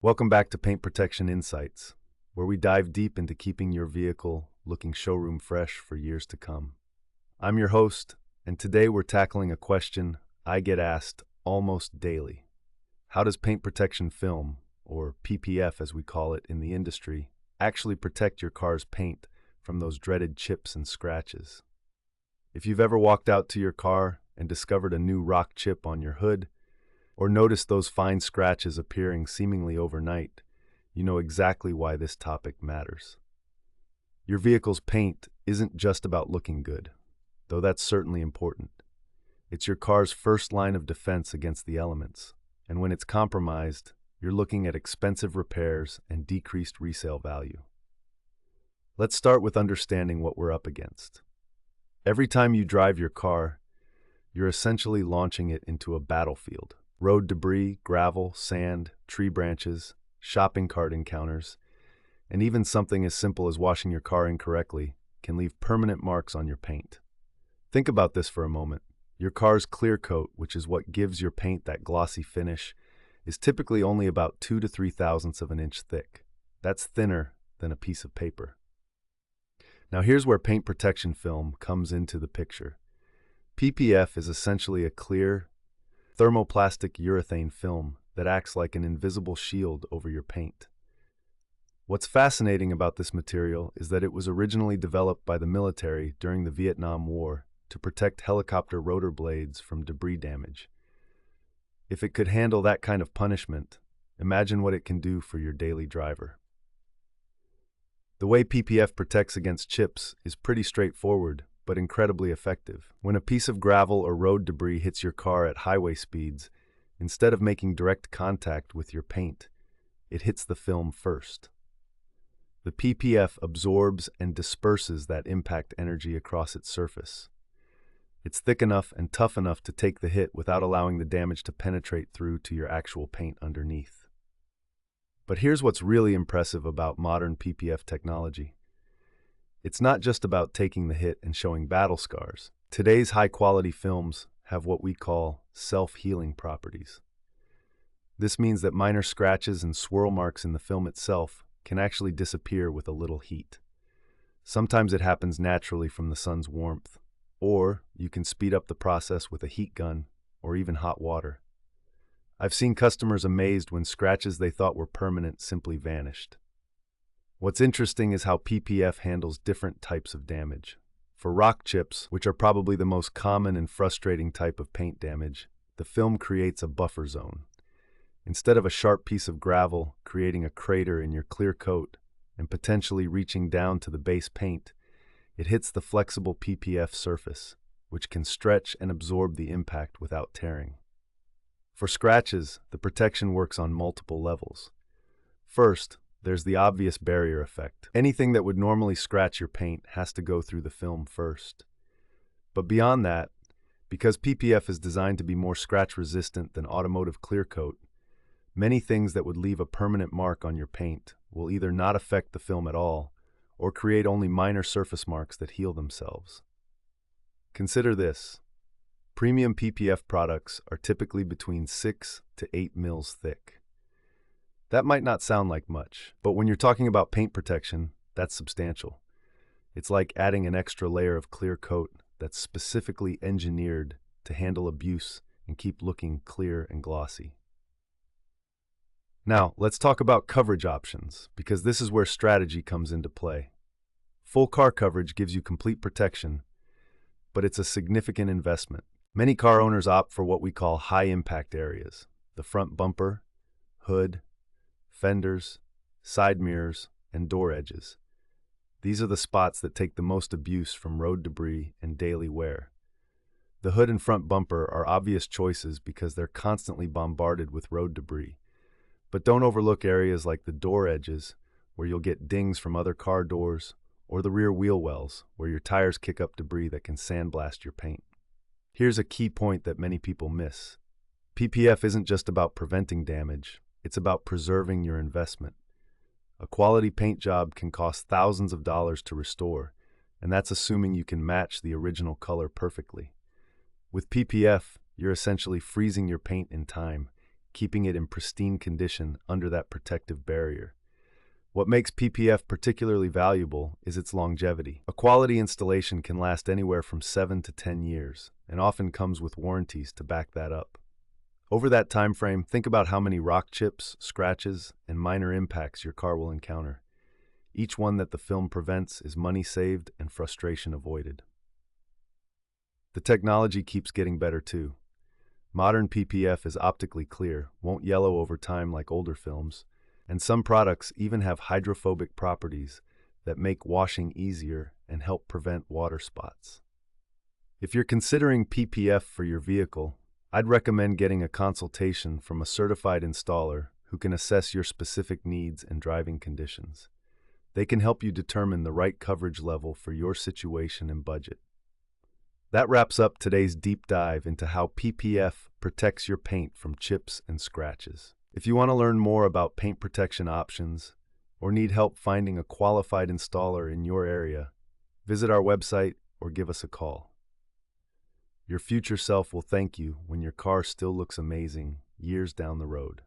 Welcome back to Paint Protection Insights, where we dive deep into keeping your vehicle looking showroom fresh for years to come. I'm your host, and today we're tackling a question I get asked almost daily. How does paint protection film, or PPF as we call it in the industry, actually protect your car's paint from those dreaded chips and scratches? If you've ever walked out to your car and discovered a new rock chip on your hood, or noticed those fine scratches appearing seemingly overnight, you know exactly why this topic matters. Your vehicle's paint isn't just about looking good, though that's certainly important. It's your car's first line of defense against the elements, and when it's compromised, you're looking at expensive repairs and decreased resale value. Let's start with understanding what we're up against. Every time you drive your car, you're essentially launching it into a battlefield. Road debris, gravel, sand, tree branches, shopping cart encounters, and even something as simple as washing your car incorrectly can leave permanent marks on your paint. Think about this for a moment. Your car's clear coat, which is what gives your paint that glossy finish, is typically only about 2 to 3 thousandths of an inch thick. That's thinner than a piece of paper. Now here's where paint protection film comes into the picture. PPF is essentially a clear, thermoplastic urethane film that acts like an invisible shield over your paint. What's fascinating about this material is that it was originally developed by the military during the Vietnam War to protect helicopter rotor blades from debris damage. If it could handle that kind of punishment, imagine what it can do for your daily driver. The way PPF protects against chips is pretty straightforward, but incredibly effective. When a piece of gravel or road debris hits your car at highway speeds, instead of making direct contact with your paint, it hits the film first. The PPF absorbs and disperses that impact energy across its surface. It's thick enough and tough enough to take the hit without allowing the damage to penetrate through to your actual paint underneath. But here's what's really impressive about modern PPF technology. It's not just about taking the hit and showing battle scars. Today's high-quality films have what we call self-healing properties. This means that minor scratches and swirl marks in the film itself can actually disappear with a little heat. Sometimes it happens naturally from the sun's warmth, or you can speed up the process with a heat gun or even hot water. I've seen customers amazed when scratches they thought were permanent simply vanished. What's interesting is how PPF handles different types of damage. For rock chips, which are probably the most common and frustrating type of paint damage, the film creates a buffer zone. Instead of a sharp piece of gravel creating a crater in your clear coat and potentially reaching down to the base paint, it hits the flexible PPF surface, which can stretch and absorb the impact without tearing. For scratches, the protection works on multiple levels. First, there's the obvious barrier effect. Anything that would normally scratch your paint has to go through the film first. But beyond that, because PPF is designed to be more scratch-resistant than automotive clear coat, many things that would leave a permanent mark on your paint will either not affect the film at all or create only minor surface marks that heal themselves. Consider this. Premium PPF products are typically between 6 to 8 mils thick. That might not sound like much, but when you're talking about paint protection, that's substantial. It's like adding an extra layer of clear coat that's specifically engineered to handle abuse and keep looking clear and glossy. Now, let's talk about coverage options, because this is where strategy comes into play. Full car coverage gives you complete protection, but it's a significant investment. Many car owners opt for what we call high-impact areas: the front bumper, hood, fenders, side mirrors, and door edges. These are the spots that take the most abuse from road debris and daily wear. The hood and front bumper are obvious choices because they're constantly bombarded with road debris. But don't overlook areas like the door edges, where you'll get dings from other car doors, or the rear wheel wells, where your tires kick up debris that can sandblast your paint. Here's a key point that many people miss. PPF isn't just about preventing damage. It's about preserving your investment. A quality paint job can cost thousands of dollars to restore, and that's assuming you can match the original color perfectly. With PPF, you're essentially freezing your paint in time, keeping it in pristine condition under that protective barrier. What makes PPF particularly valuable is its longevity. A quality installation can last anywhere from 7 to 10 years, and often comes with warranties to back that up. Over that time frame, think about how many rock chips, scratches, and minor impacts your car will encounter. Each one that the film prevents is money saved and frustration avoided. The technology keeps getting better too. Modern PPF is optically clear, won't yellow over time like older films, and some products even have hydrophobic properties that make washing easier and help prevent water spots. If you're considering PPF for your vehicle, I'd recommend getting a consultation from a certified installer who can assess your specific needs and driving conditions. They can help you determine the right coverage level for your situation and budget. That wraps up today's deep dive into how PPF protects your paint from chips and scratches. If you want to learn more about paint protection options or need help finding a qualified installer in your area, visit our website or give us a call. Your future self will thank you when your car still looks amazing years down the road.